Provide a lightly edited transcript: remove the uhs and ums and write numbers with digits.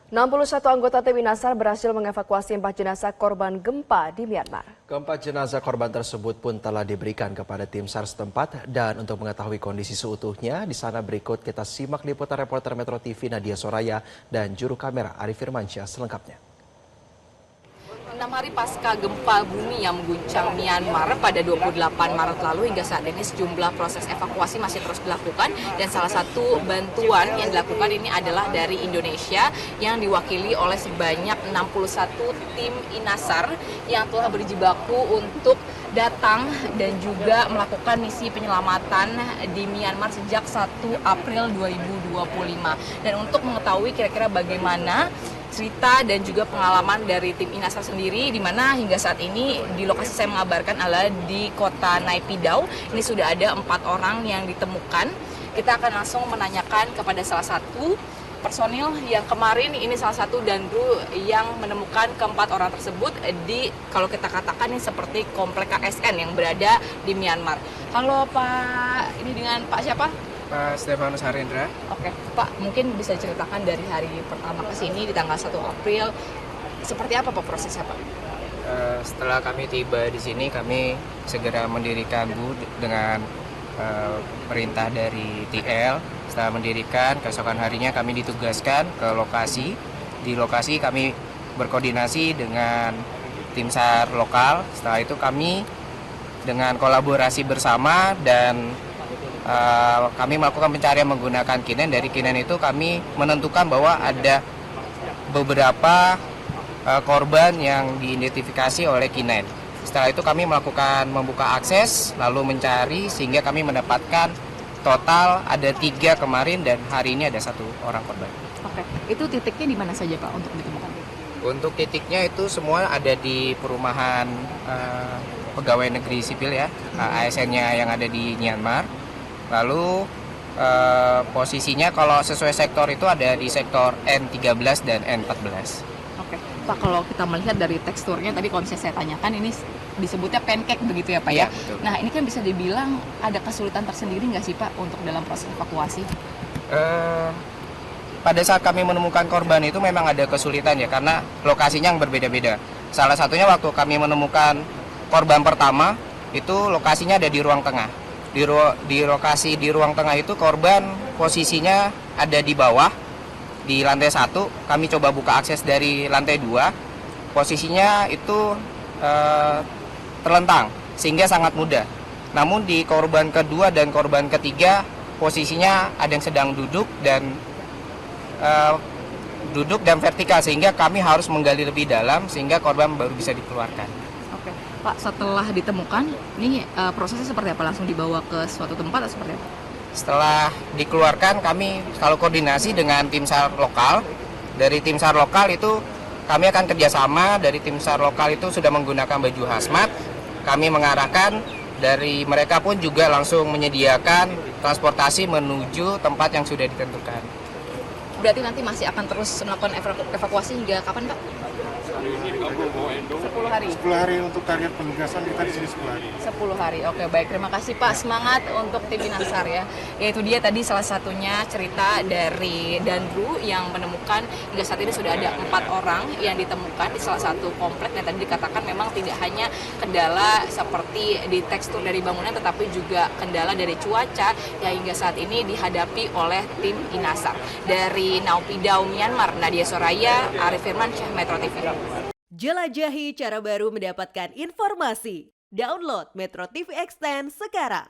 61 anggota tim INASAR berhasil mengevakuasi 4 jenazah korban gempa di Myanmar. Keempat jenazah korban tersebut pun telah diberikan kepada tim SAR setempat dan untuk mengetahui kondisi seutuhnya, di sana berikut kita simak liputan reporter Metro TV Nadia Soraya dan juru kamera Arif Firmansyah selengkapnya. 6 hari pasca gempa bumi yang mengguncang Myanmar pada 28 Maret lalu hingga saat ini sejumlah proses evakuasi masih terus dilakukan dan salah satu bantuan yang dilakukan ini adalah dari Indonesia yang diwakili oleh sebanyak 61 tim INASAR yang telah berjibaku untuk datang dan juga melakukan misi penyelamatan di Myanmar sejak 1 April 2025. Dan untuk mengetahui kira-kira bagaimana cerita dan juga pengalaman dari tim INASAR sendiri, di mana hingga saat ini di lokasi saya mengabarkan adalah di kota Naypyidaw. Ini sudah ada 4 orang yang ditemukan. Kita akan langsung menanyakan kepada salah satu personil yang kemarin ini salah satu dandu yang menemukan keempat orang tersebut di, kalau kita katakan ini seperti komplek KSN yang berada di Myanmar. Halo Pak, ini dengan Pak siapa? Pak Stefanus Harendra. Oke, Pak, mungkin bisa ceritakan dari hari pertama ke sini di tanggal 1 April, seperti apa Pak prosesnya Pak? Setelah kami tiba di sini, kami segera mendirikan booth dengan perintah dari TL. Setelah mendirikan, keesokan harinya kami ditugaskan ke lokasi. Di lokasi kami berkoordinasi dengan tim SAR lokal. Setelah itu kami dengan kolaborasi bersama dan kami melakukan pencarian menggunakan Kinen. Dari Kinen itu kami menentukan bahwa ada beberapa korban yang diidentifikasi oleh Kinen. Setelah itu kami melakukan membuka akses lalu mencari sehingga kami mendapatkan total ada 3 kemarin dan hari ini ada 1 orang korban. Oke, itu titiknya di mana saja Pak untuk ditemukan? Untuk titiknya itu semua ada di perumahan pegawai negeri sipil ya, ASN-nya yang ada di Myanmar. Lalu posisinya kalau sesuai sektor itu ada di sektor N13 dan N14. Oke, Pak, kalau kita melihat dari teksturnya tadi kalau misalnya saya tanyakan ini disebutnya pancake begitu ya Pak ya? Betul. Nah ini kan bisa dibilang ada kesulitan tersendiri nggak sih Pak untuk dalam proses evakuasi? Pada saat kami menemukan korban itu memang ada kesulitan ya karena lokasinya yang berbeda-beda. Salah satunya waktu kami menemukan korban pertama itu lokasinya ada di ruang tengah. Di lokasi di ruang tengah itu korban posisinya ada di bawah di lantai 1. Kami coba buka akses dari lantai 2. Posisinya itu terlentang sehingga sangat mudah. Namun di korban kedua dan korban ketiga posisinya ada yang sedang duduk dan vertikal sehingga kami harus menggali lebih dalam sehingga korban baru bisa dikeluarkan. Oke, Pak, setelah ditemukan ini prosesnya seperti apa? Langsung dibawa ke suatu tempat atau seperti apa? Setelah dikeluarkan kami kalau koordinasi dengan tim SAR lokal. Dari tim SAR lokal itu kami akan kerjasama, dari tim SAR lokal itu sudah menggunakan baju hazmat. Kami mengarahkan, dari mereka pun juga langsung menyediakan transportasi menuju tempat yang sudah ditentukan. Berarti nanti masih akan terus melakukan evakuasi hingga kapan Pak? 10 hari. 10 hari untuk target penugasan kita di sini 10 hari. 10 hari. Oke, baik. Terima kasih Pak. Semangat untuk tim INASAR ya. Yaitu dia tadi salah satunya cerita dari Dandru yang menemukan hingga saat ini sudah ada 4 orang yang ditemukan di salah satu komplek yang tadi dikatakan memang tidak hanya kendala seperti di tekstur dari bangunan tetapi juga kendala dari cuaca yang hingga saat ini dihadapi oleh tim INASAR. Dari Naypyidaw, Myanmar, Nadia Soraya, Arif Firmansyah, Metro TV. Jelajahi cara baru mendapatkan informasi. Download Metro TV Extend sekarang.